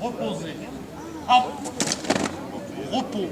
Reposez. Hop. Repos.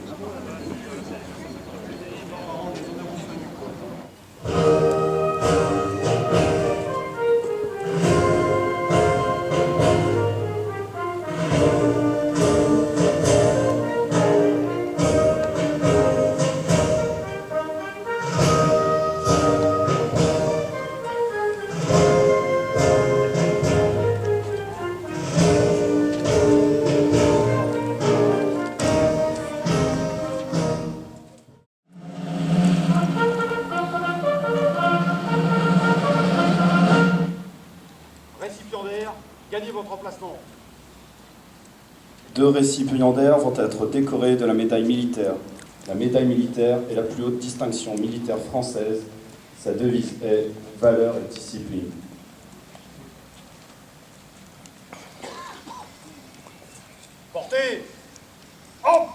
Récipiendaire, gagnez votre emplacement. 2 récipiendaires vont être décorés de la médaille militaire. La médaille militaire est la plus haute distinction militaire française. Sa devise est « Valeur et discipline ». Portez. Hop.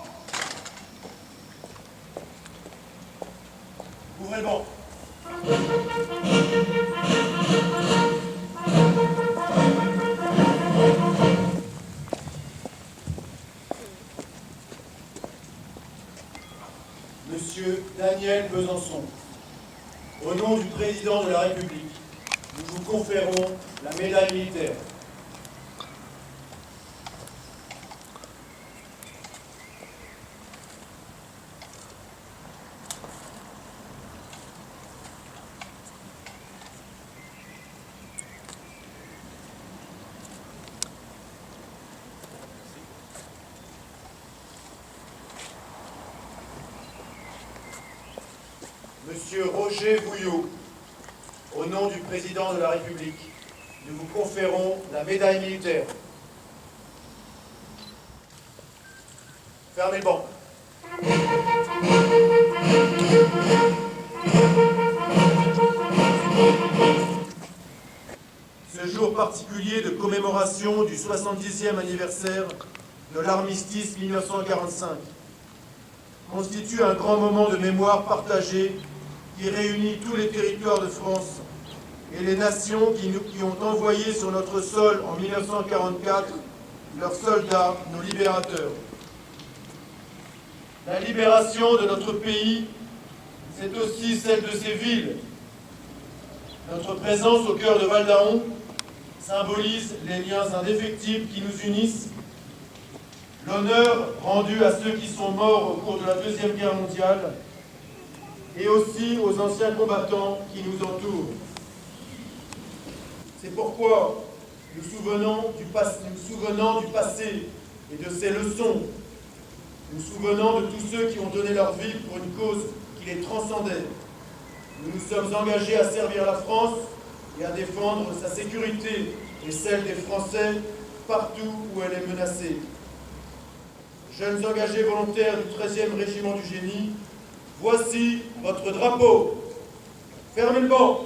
Ouvrez le banc. Monsieur Daniel Besançon, au nom du président de la République, nous vous conférons la médaille militaire. Monsieur Roger Bouillot, au nom du président de la République, nous vous conférons la médaille militaire. Fermez le banc. Ce jour particulier de commémoration du 70e anniversaire de l'armistice 1945 constitue un grand moment de mémoire partagée qui réunit tous les territoires de France et les nations qui ont envoyé sur notre sol en 1944 leurs soldats, nos libérateurs. La libération de notre pays, c'est aussi celle de ses villes. Notre présence au cœur de Val-d'Aon symbolise les liens indéfectibles qui nous unissent, l'honneur rendu à ceux qui sont morts au cours de la Deuxième Guerre mondiale et aussi aux anciens combattants qui nous entourent. C'est pourquoi nous souvenant du passé et de ses leçons, nous souvenant de tous ceux qui ont donné leur vie pour une cause qui les transcendait. Nous nous sommes engagés à servir la France et à défendre sa sécurité et celle des Français partout où elle est menacée. Jeunes engagés volontaires du 13e régiment du génie, voici votre drapeau. Fermez le banc.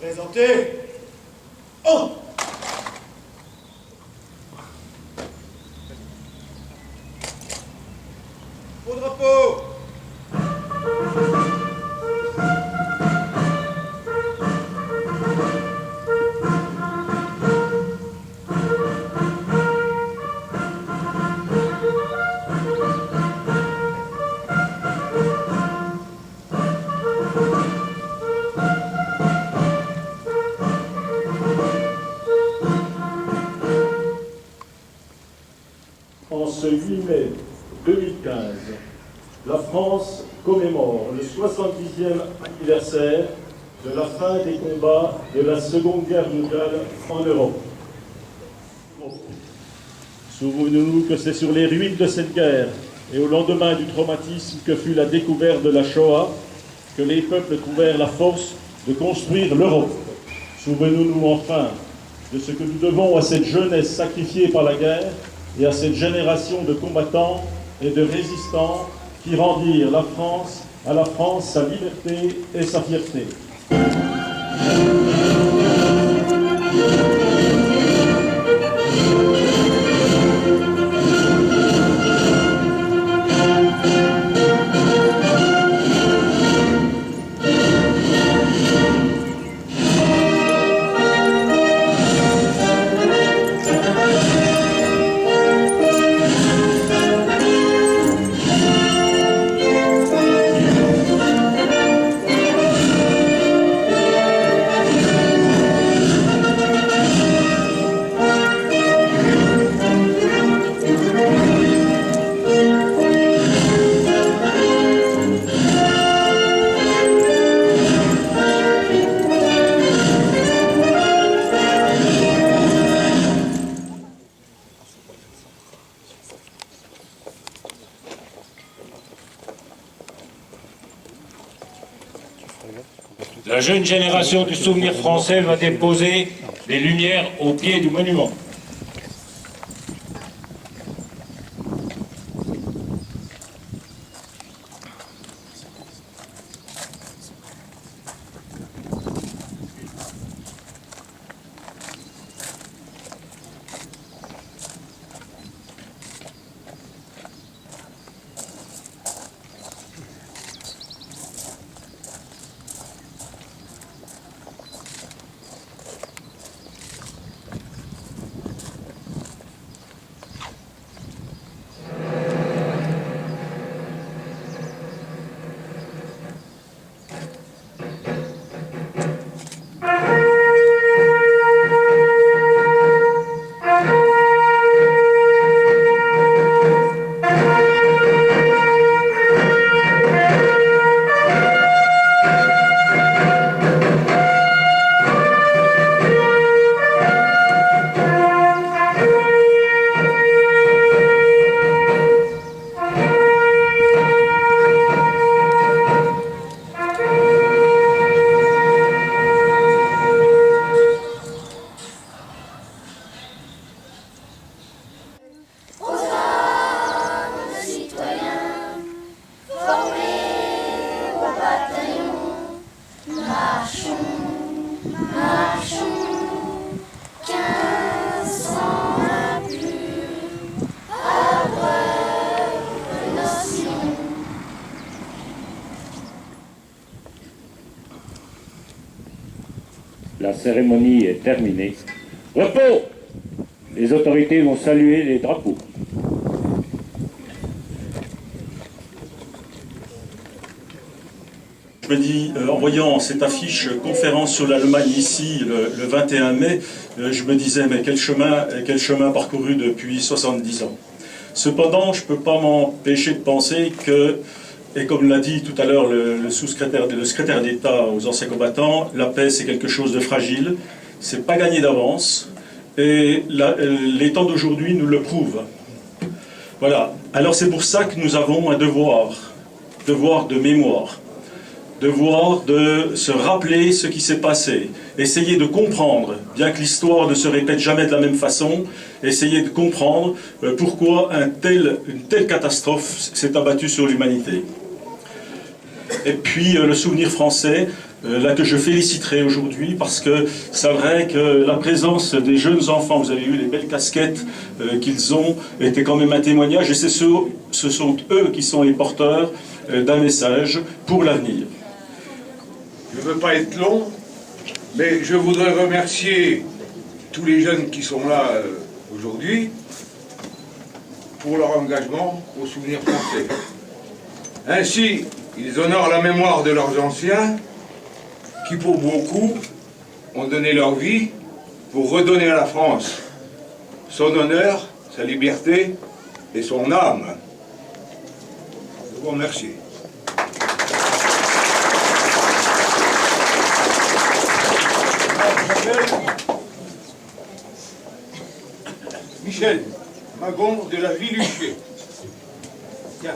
Présentez. Oh. Au drapeau. En ce 8 mai 2015, la France commémore le 70e anniversaire de la fin des combats de la Seconde Guerre mondiale en Europe. Souvenons-nous que c'est sur les ruines de cette guerre et au lendemain du traumatisme que fut la découverte de la Shoah que les peuples trouvèrent la force de construire l'Europe. Souvenons-nous enfin de ce que nous devons à cette jeunesse sacrifiée par la guerre et à cette génération de combattants et de résistants qui rendirent à la France sa liberté et sa fierté. La jeune génération du souvenir français va déposer les lumières au pied du monument. La cérémonie est terminée. Repos! Les autorités vont saluer les drapeaux. Je me dis, en voyant cette affiche conférence sur l'Allemagne ici, le 21 mai, je me disais, mais quel chemin parcouru depuis 70 ans. Cependant, je ne peux pas m'empêcher de penser que, et comme l'a dit tout à l'heure le secrétaire d'État aux anciens combattants, la paix c'est quelque chose de fragile, c'est pas gagné d'avance, et les temps d'aujourd'hui nous le prouvent. Voilà, alors c'est pour ça que nous avons un devoir de mémoire. Devoir de se rappeler ce qui s'est passé, essayer de comprendre, bien que l'histoire ne se répète jamais de la même façon, essayer de comprendre pourquoi une telle catastrophe s'est abattue sur l'humanité. Et puis le souvenir français, là que je féliciterai aujourd'hui, parce que c'est vrai que la présence des jeunes enfants, vous avez vu les belles casquettes qu'ils ont, était quand même un témoignage, et ce sont eux qui sont les porteurs d'un message pour l'avenir. Je ne veux pas être long, mais je voudrais remercier tous les jeunes qui sont là aujourd'hui pour leur engagement au souvenir français. Ainsi, ils honorent la mémoire de leurs anciens qui, pour beaucoup, ont donné leur vie pour redonner à la France son honneur, sa liberté et son âme. Je vous remercie. Michel Magon de la Villuché. Tiens.